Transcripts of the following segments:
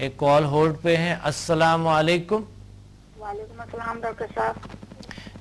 एक call hold पे हैं। अस्सलाम वालेकुम। वालेकुम अस्सलाम डॉक्टर साहब।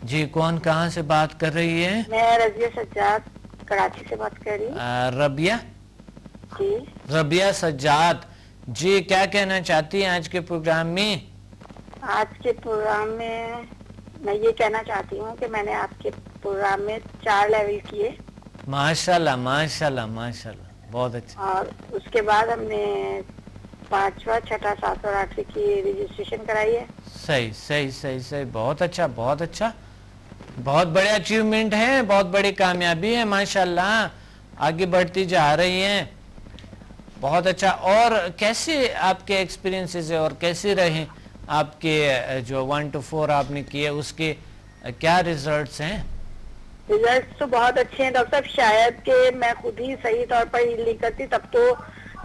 जी, कौन कहाँ से बात कर रही है? मैं रबिया सज्जाद कराची से बात कर रही हूँ। रबिया जी, रबिया सज्जाद जी, क्या कहना चाहती हैं आज के प्रोग्राम में? आज के प्रोग्राम में मैं ये कहना चाहती हूँ कि मैंने आपके प्रोग्राम में 4 लेवल किए। माशाल्लाह माशाल्लाह माशाल्लाह, बहुत अच्छा। और उसके बाद हमने 5वां 6ठा 7वां और 8वीं की रजिस्ट्रेशन कराई है। सही सही सही सही, बहुत अच्छा बहुत अच्छा, बहुत बड़े अचीवमेंट है, बहुत बड़ी कामयाबी है माशाल्लाह। आगे बढ़ती जा रही हैं, बहुत अच्छा। और कैसे आपके एक्सपीरियंसेस है और कैसे रहे आपके जो 1 to 4 आपने किए, उसके क्या रिजल्ट्स हैं? रिजल्ट तो बहुत अच्छे हैं डॉक्टर साहब। शायद कि मैं खुद ही सही तौर पर हील नहीं करती तब तो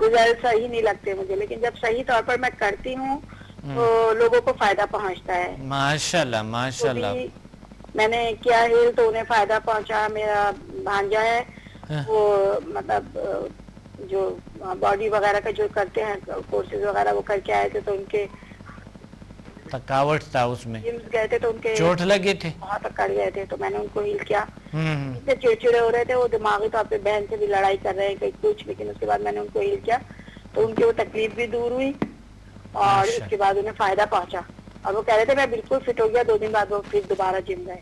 रिजल्ट सही नहीं लगते मुझे, लेकिन जब सही तौर पर मैं करती हूँ तो लोगों को फायदा पहुँचता है। माशाल्लाह माशाल्लाह। मैंने किया हील तो उन्हें फायदा पहुँचा। मेरा भांजा है, वो मतलब जो बॉडी वगैरह का जो करते हैं कोर्सेज वगैरह वो करके आए थे, तो उनके थकावट था उसमें, जिम्स गए थे तो उनके चोट लगे थे, बहुत अकड़ गए थे, तो मैंने उनको हील किया। इतने चिड़चिड़े हो रहे थे, वो दिमागी तौर पे बहन से भी लड़ाई कर रहे हैं कहीं कुछ, लेकिन उसके बाद मैंने उनको हील किया तो उनकी वो तकलीफ भी दूर हुई और उसके बाद उन्हें फायदा पहुंचा। और वो कह रहे थे मैं बिल्कुल फिट हो गया। 2 दिन बाद वो फिर दोबारा जिम गए।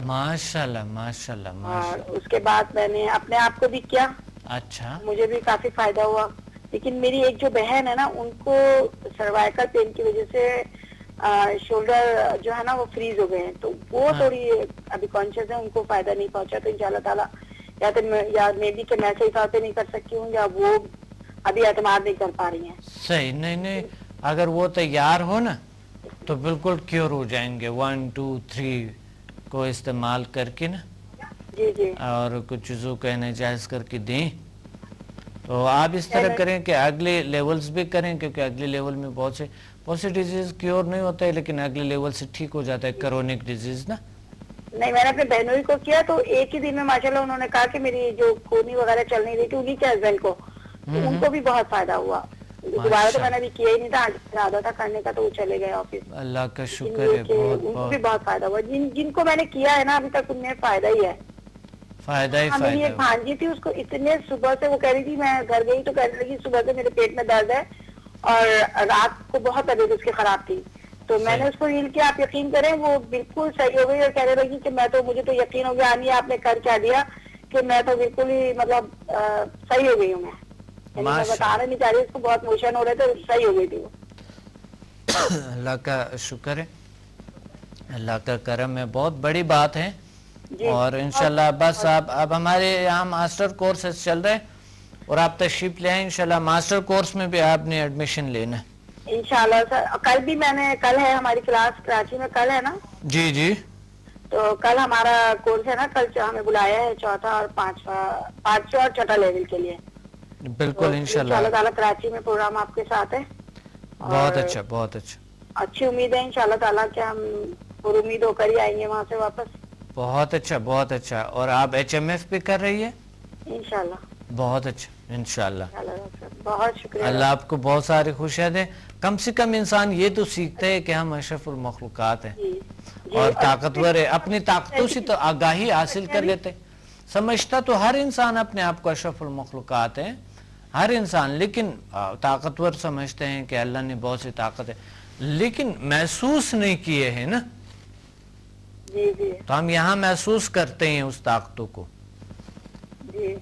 माशाल्लाह माशाल्लाह और माशाल्लाह। उसके बाद मैंने अपने आप को भी किया, अच्छा, मुझे भी काफी फायदा हुआ। लेकिन मेरी एक जो बहन है ना, उनको सर्वाइकल पेन की वजह से शोल्डर जो है ना वो फ्रीज हो गए हैं, तो वो थोड़ी अभी कॉन्शियस है, उनको फायदा नहीं पहुंचा। तो इंशाल्लाह ताला या मे बी कि मैं सही तौर पे नहीं कर सकती हूँ या वो अभी एतमाद नहीं कर पा रही हैं। सही, नहीं नहीं, अगर वो तैयार हो ना तो बिल्कुल क्योर हो जाएंगे 1 2 3 को इस्तेमाल करके ना, जी जी। और कुछ चीज़ों को एनर्जाइज करके दें। तो आप इस तरह करें कि अगले लेवल्स भी करें, क्योंकि अगले लेवल में बहुत से डिजीज क्योर नहीं होता है, लेकिन अगले लेवल से ठीक हो जाता है, क्रोनिक डिजीज ना। नहीं, मैंने अपने बहनोई को किया तो एक ही दिन में माशाल्लाह उन्होंने कहा कि मेरी जो खूनी वगैरह चल नहीं रही थी उन्हीं के हस्बैंड को, तो उनको भी बहुत फायदा हुआ। दोबारा तो मैंने अभी किया ही नहीं था, इरादा था करने का, तो वो चले गए ऑफिस। अल्लाह का शुक्र है, बहुत उनको भी बहुत फायदा हुआ। जिनको मैंने किया है ना अभी तक उन्हें फायदा ही है, फायदा ही मेरी एक फायदा। भांजी थी, उसको इतने सुबह से वो कह रही थी, मैं घर गई तो कह रही थी सुबह से मेरे पेट में दर्द है और रात को बहुत तबीयत उसकी खराब थी, तो मैंने उसको हील किया। आप यकीन करें वो बिल्कुल सही हो गई और कहने लगी कि मैं तो, मुझे तो यकीन हो गया आनी आपने कर क्या दिया कि मैं तो बिल्कुल ही मतलब सही हो गई हूँ। मैं बताना नहीं चाह रही, उसको बहुत मोशन हो रहे थे, सही हो गई थी वो। अल्लाह का शुक्र है, अल्लाह का करम है, बहुत बड़ी बात है। और इंशाल्लाह बस आप अब हमारे यहाँ मास्टर कोर्सेज चल रहे हैं और आप तशरीफ ले आए, इंशाल्लाह मास्टर कोर्स में भी आपने एडमिशन लेना है इंशाल्लाह। सर कल है हमारी क्लास कराची में, कल है ना? जी जी। तो कल हमारा कोर्स है ना, कल हमें बुलाया है 4था और 5वां और 6ठा लेवल के लिए। बिल्कुल, तो इंशाल्लाह ताला कराची में प्रोग्राम आपके साथ है। बहुत अच्छा बहुत अच्छा, अच्छी उम्मीद है इंशाल्लाह ताला कि हम पूरी उम्मीद होकर ही आएंगे वहाँ से वापस। बहुत अच्छा बहुत अच्छा। और आप HMF भी कर रही है? इंशाल्लाह। बहुत अच्छा, इंशाल्लाह। बहुत शुक्रिया। अल्लाह आपको बहुत सारी खुशियाँ दे। कम से कम इंसान ये तो सीखता है कि हम अशरफुल मखलूकात हैं और ताकतवर है, अपनी ताकतों से तो आगाही हासिल कर लेते। समझता तो हर इंसान अपने आप को अशरफुल मखलूकात है, हर इंसान, लेकिन ताकतवर समझते हैं कि अल्लाह ने बहुत सी ताकत है, लेकिन महसूस नहीं किए हैं ना। जी जी। तो हम यहाँ महसूस करते हैं उस ताकतों को। जी,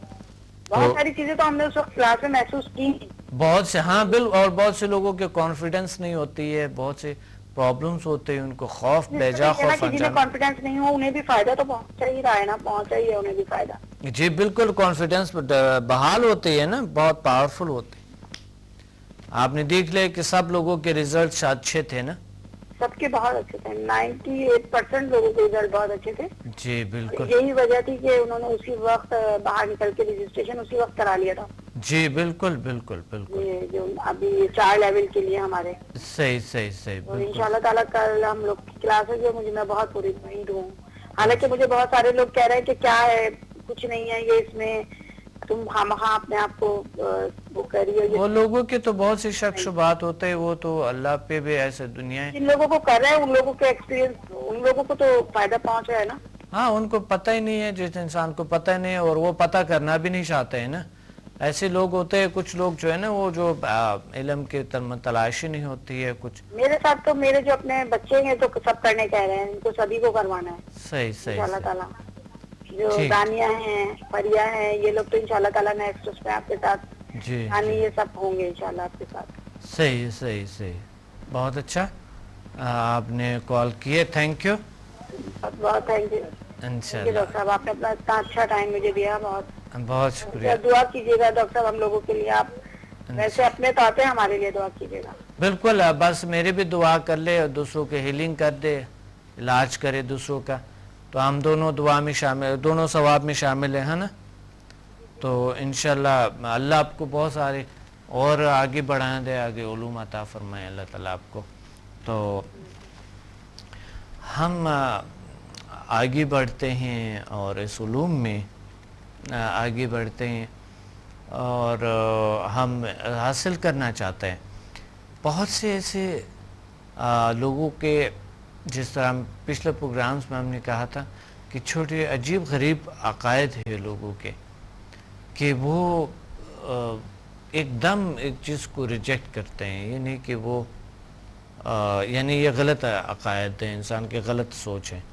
बहुत सारी चीजें तो हमने उस वक्त क्लास में महसूस की। बहुत से, हाँ बिल्कुल, और बहुत से लोगों के कॉन्फिडेंस नहीं होती है, बहुत से प्रॉब्लम्स होते हैं, उनको खौफ, बेजा खौफ। जिन्हें कॉन्फिडेंस नहीं हो उन्हें भी फायदा तो पहुंचा ही रहा है ना, पहुंचा ही है उन्हें भी फायदा। जी बिल्कुल, कॉन्फिडेंस बहाल होती है ना, बहुत पावरफुल होती है। आपने देख लिया कि सब लोगों के रिजल्ट अच्छे थे ना, सबके बहुत अच्छे थे। 98% लोगों के रिजल्ट बहुत अच्छे थे। जी बिल्कुल, यही वजह थी कि उन्होंने उसी वक्त बाहर निकल के रजिस्ट्रेशन उसी वक्त करा लिया था। जी बिल्कुल बिल्कुल बिल्कुल। ये जो अभी 4 लेवल के लिए हमारे, सही सही सही, और इंशाल्लाह ताला कल हम लोग की क्लास है, जो मुझे मैं बहुत पूरी उम्मीद हूँ। हालांकि मुझे बहुत सारे लोग कह रहे हैं कि क्या है, कुछ नहीं है ये, इसमें तुम खामखा अपने आप को वो कर रही हो। वो लोगों के तो बहुत से शक शुबात होते हैं, वो तो अल्लाह पे भी ऐसे दुनिया है। जिन लोगों को कर रहे हैं उन लोगों के एक्सपीरियंस, उन लोगों को तो फायदा पहुंच रहा है ना। हाँ, उनको पता ही नहीं है, जिस इंसान को पता ही नहीं है और वो पता करना भी नहीं चाहते हैं ना, ऐसे लोग होते हैं। कुछ लोग जो है ना, वो जो इल्म के तलाशी नहीं होती है कुछ। मेरे साथ तो मेरे जो अपने बच्चे हैं तो सब करने कह रहे हैं, इनको सभी को करवाना है सही सही, इंशाल्लाह सही। ताला। जो ठीक। दानिया हैं, परिया हैं, ये लोग तो इंशाल्लाह ताला नेक्स्ट उसमें आपके साथ, जी यानी जी, ये सब होंगे इंशाल्लाह आपके साथ। सही सही सही, बहुत अच्छा आपने कॉल किए, थैंक यू। बहुत बहुत थैंक यू इंशाल्लाह, डॉक्टर साहब, आपने अपना इतना अच्छा टाइम मुझे दिया, बहुत बहुत शुक्रिया। दुआ कीजिएगा डॉक्टर साहब हम लोगों के लिए। आप वैसे अपने तौर पे हमारे लिए दुआ कीजिएगा। बिल्कुल, बस मेरी भी दुआ कर ले और दूसरों के हीलिंग कर दे, इलाज करे दूसरों का, तो हम दोनों दुआ में शामिल, दोनों सवाब में शामिल है ना। तो इंशाल्लाह अल्लाह आपको बहुत सारे और आगे बढ़ा दे, आगे उलूम अता फरमाए अल्लाह ताला आपको। तो हम आगे बढ़ते हैं और इस उलूम में आगे बढ़ते हैं और हम हासिल करना चाहते हैं बहुत से ऐसे लोगों के, जिस तरह हम पिछले प्रोग्राम्स में हमने कहा था कि छोटे अजीब गरीब अकायद है लोगों के, कि वो एकदम एक चीज़ को रिजेक्ट करते हैं। ये नहीं कि वो यानी ये गलत अकायद है, इंसान की गलत सोच है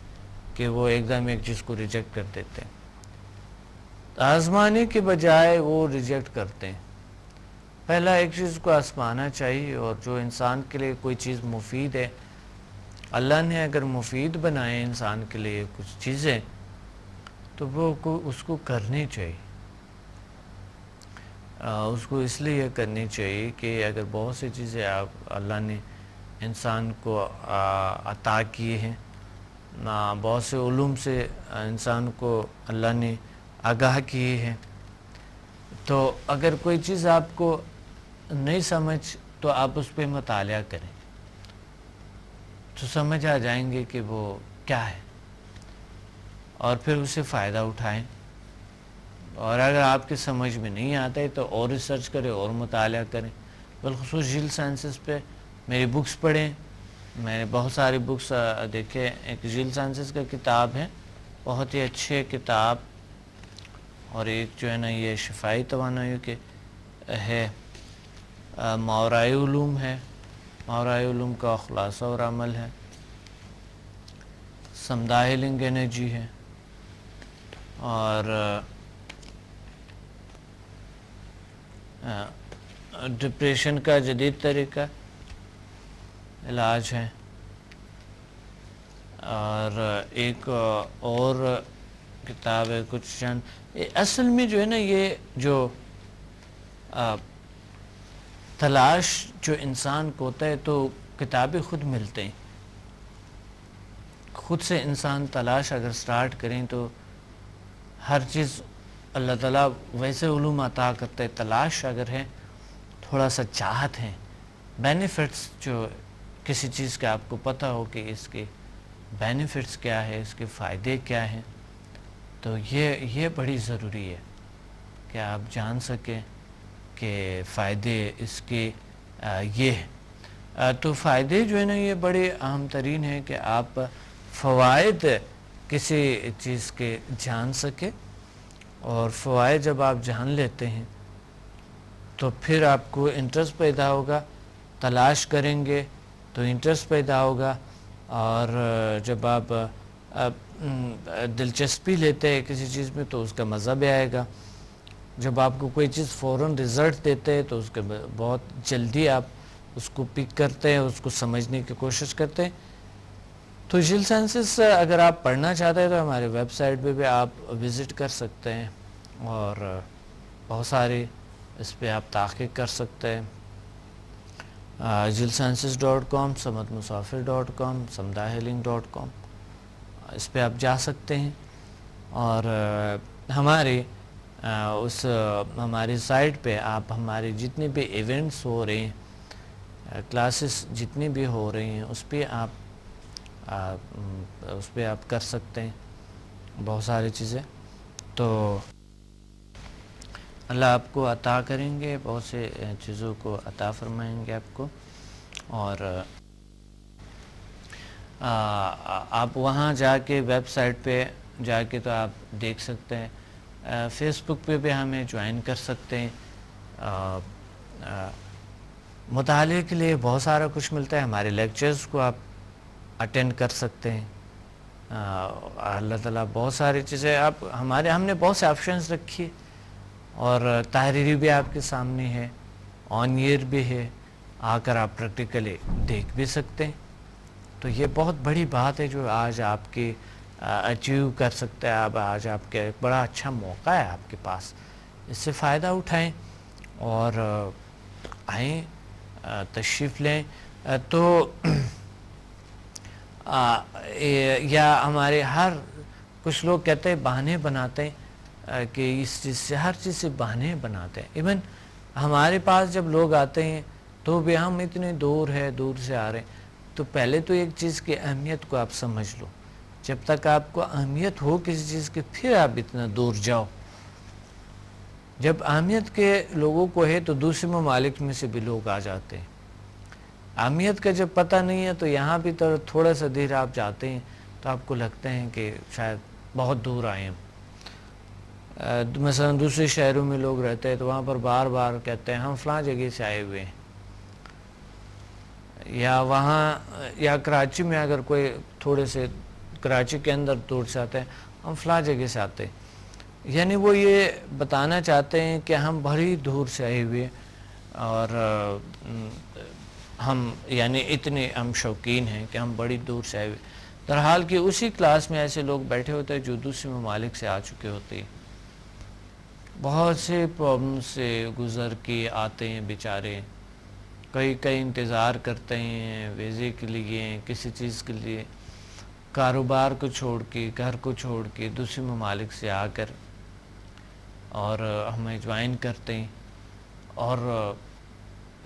कि वो एकदम एक चीज़ को रिजेक्ट कर देते हैं। आजमाने के बजाय वो रिजेक्ट करते हैं। पहला एक चीज़ को आजमाना चाहिए, और जो इंसान के लिए कोई चीज़ मुफीद है, अल्लाह ने अगर मुफीद बनाए इंसान के लिए कुछ चीज़ें, तो वो उसको करनी चाहिए। उसको इसलिए करनी चाहिए कि अगर बहुत सी चीज़ें अल्लाह ने इंसान को अता किए हैं, बहुत से उलूम से इंसान को अल्लाह ने आगाह किए हैं, तो अगर कोई चीज़ आपको नहीं समझ तो आप उस पर मुतालिया करें, तो समझ आ जाएंगे कि वो क्या है, और फिर उससे फ़ायदा उठाएं। और अगर आपकी समझ में नहीं आता है तो और रिसर्च करें और मुतालिया करें। बिलखुसूस जील साइंसेस पे मेरी बुक्स पढ़ें। मैंने बहुत सारी बुक्स देखे। एक जील साइंसेस का किताब है, बहुत ही अच्छी किताब, और एक जो है ना ये शिफाई तवानाई के है, मावराई उलूम है, मावराई उलूम का खुलासा और अमल है, समदा हीलिंग एनर्जी है, और डिप्रेशन का जदीद तरीका इलाज है, और एक और किताब है कुछ चंद। असल में जो है ना ये जो तलाश जो इंसान को होता है, तो किताबें खुद मिलते हैं, खुद से इंसान तलाश अगर स्टार्ट करें तो हर चीज़ अल्लाह ताला वैसे उलूम अता करते हैं। तलाश अगर है, थोड़ा सा चाहत है, बेनिफिट्स जो किसी चीज़ के आपको पता हो कि इसके बेनिफिट्स क्या है, इसके फ़ायदे क्या हैं, तो ये बड़ी ज़रूरी है कि आप जान सकें कि फ़ायदे इसके ये है। तो फ़ायदे जो है ना ये बड़े अहम तरीन है कि आप फ़वाइद किसी चीज़ के जान सकें, और फ़वाइद जब आप जान लेते हैं तो फिर आपको इंटरेस्ट पैदा होगा, तलाश करेंगे तो इंटरेस्ट पैदा होगा, और जब आप दिलचस्पी लेते हैं किसी चीज़ में तो उसका मज़ा भी आएगा। जब आपको कोई चीज़ फ़ौरन रिज़ल्ट देते हैं तो उसके बहुत जल्दी आप उसको पिक करते हैं, उसको समझने की कोशिश करते हैं। तो जील साइंसेस अगर आप पढ़ना चाहते हैं तो हमारे वेबसाइट पे भी आप विज़िट कर सकते हैं, और बहुत सारे इस पर आप तहक़ीक़ कर सकते हैं। jilsciences.com, samadmusafir.com, samdahealing.com, इस पे आप जा सकते हैं, और हमारी साइट पे आप हमारे जितने भी इवेंट्स हो रहे हैं, क्लासेस जितनी भी हो रही हैं, उस पर आप कर सकते हैं बहुत सारी चीज़ें। तो اللہ آپ کو عطا کریں گے، بہت سے چیزوں کو عطا فرمائیں گے آپ کو. اور آپ وہاں جا کے ویب سائٹ پہ جا کے تو آپ دیکھ سکتے ہیں. فیس بک پہ بھی ہمیں جوائن کر سکتے ہیں. مطالعے کے لیے بہت سارا کچھ ملتا ہے. ہمارے لیکچرز کو آپ اٹینڈ کر سکتے ہیں. اللہ تعالیٰ بہت ساری چیزیں ہم نے بہت سے آپشنز رکھی، اور تحریری بھی آپ کے سامنے ہے، آن ایئر بھی ہے، آ کر آپ پریکٹیکلی دیکھ بھی سکتے ہیں. تو یہ بہت بڑی بات ہے جو آج آپ کی اچیو کر سکتے ہیں. آج آپ کے ایک بڑا اچھا موقع ہے آپ کے پاس، اس سے فائدہ اٹھائیں اور آئیں، تشریف لیں. تو یا ہمارے کچھ لوگ کہتے ہیں بہانے بناتے ہیں کہ اس چیز سے، ہر چیز سے بہانے بناتے ہیں. ایون ہمارے پاس جب لوگ آتے ہیں تو بھی ہم اتنے دور سے آ رہے ہیں. تو پہلے تو ایک چیز کی اہمیت کو آپ سمجھ لو. جب تک آپ کو اہمیت ہو کسی چیز کی، پھر آپ اتنا دور جاؤ. جب اہمیت کے لوگوں کو ہے تو دوسرے ممالک میں سے بھی لوگ آ جاتے ہیں. اہمیت کا جب پتہ نہیں ہے تو یہاں بھی تھوڑا سا دیر آپ جاتے ہیں تو آپ کو لگتا ہے کہ شاید بہت دور آئے ہیں. مثلا دوسرے شہروں میں لوگ رہتے ہیں تو وہاں پر بار بار کہتے ہیں ہم فلاں جگہ سے آئے ہوئے ہیں. یا کراچی میں اگر کوئی تھوڑے سے کراچی کے اندر دور سے آتے ہیں، ہم فلاں جگہ سے آتے ہیں. یعنی وہ یہ بتانا چاہتے ہیں کہ ہم بڑی دور سے آئے ہوئے، اور یعنی اتنے ہم شوقین ہیں کہ ہم بڑی دور سے آئے ہوئے. درحال کہ اسی کلاس میں ایسے لوگ بیٹھے ہوتے ہیں جو دوسرے ممالک سے آ چکے ہوتے ہیں، بہت سے پرابلم سے گزر کے آتے ہیں بیچارے. کئی انتظار کرتے ہیں ویزے کے لیے، کسی چیز کے لیے، کاروبار کو چھوڑ کے، گھر کو چھوڑ کے دوسرے ممالک سے آ کر اور ہمیں جوائن کرتے ہیں. اور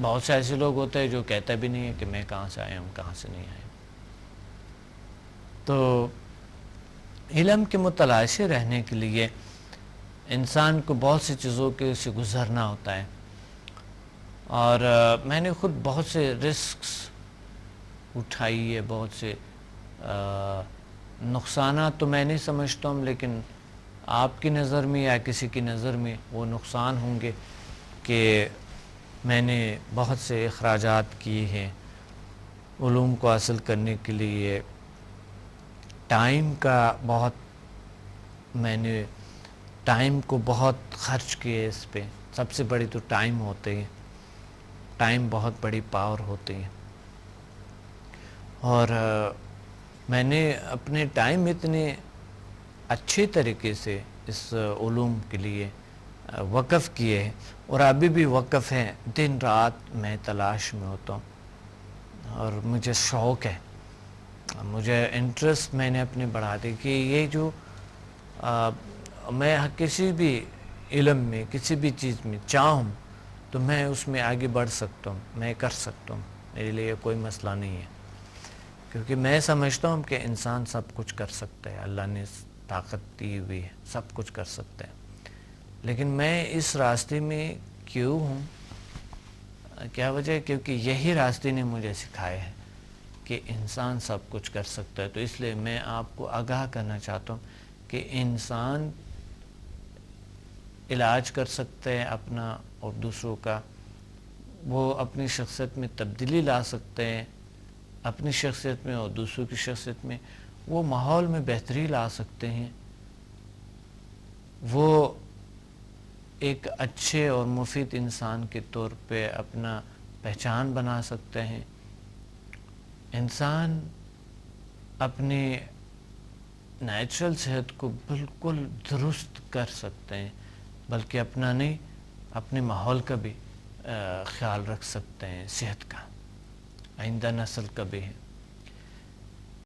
بہت سے ایسے لوگ ہوتے ہیں جو کہتا بھی نہیں ہے کہ میں کہاں سے آیا ہوں، کہاں سے نہیں آیا. تو علم کے مطالعے سے رہنے کے لیے انسان کو بہت سی چیزوں کے سے گزرنا ہوتا ہے. اور میں نے خود بہت سے رسکس اٹھائی ہے، بہت سے نقصانات تو میں نہیں سمجھتا ہوں، لیکن آپ کی نظر میں یا کسی کی نظر میں وہ نقصان ہوں گے کہ میں نے بہت سے اخراجات کیے ہیں علوم کو حاصل کرنے کے لیے. ٹائم میں نے ٹائم کو بہت خرچ کیے اس پہ. سب سے بڑی تو ٹائم ہوتے ہیں، ٹائم بہت بڑی پاور ہوتی ہے. اور میں نے اپنے ٹائم اتنے اچھے طریقے سے اس علوم کے لیے وقف کیے ہیں، اور ابھی بھی وقف ہیں. دن رات میں تلاش میں ہوتا ہوں، اور مجھے شوق ہے، مجھے انٹرسٹ میں نے اپنے بڑھا دی کہ یہ جو میں کسی بھی علم میں، کسی بھی چیز میں چاہوں تو میں اس میں آگے بڑھ سکتا ہوں، میں کر سکتا ہوں. میرے لیے کوئی مسئلہ نہیں ہے، کیونکہ میں سمجھتا ہوں کہ انسان سب کچھ کر سکتا ہے. اللہ نے طاقت دی ہوئی ہے، سب کچھ کر سکتا ہے. لیکن میں اس راستے میں کیوں ہوں؟ کیا وجہ ہے؟ کیونکہ یہی راستے نے مجھے سکھایا ہے کہ انسان سب کچھ کر سکتا ہے. تو اس لیے میں آپ کو آگاہ کرنا چاہتا ہوں کہ انسان علاج کر سکتا ہے اپنا اور دوسروں کا. وہ اپنی شخصیت میں تبدیلی لا سکتے ہیں، اپنی شخصیت میں اور دوسروں کی شخصیت میں. وہ ماحول میں بہتری لا سکتے ہیں، وہ ایک اچھے اور مفید انسان کے طور پہ اپنا پہچان بنا سکتے ہیں. انسان اپنی نیچرل صحت کو بالکل درست کر سکتے ہیں، بلکہ اپنا نہیں، اپنے ماحول کا بھی خیال رکھ سکتے ہیں، صحت کا، آئندہ نسل کا بھی ہے.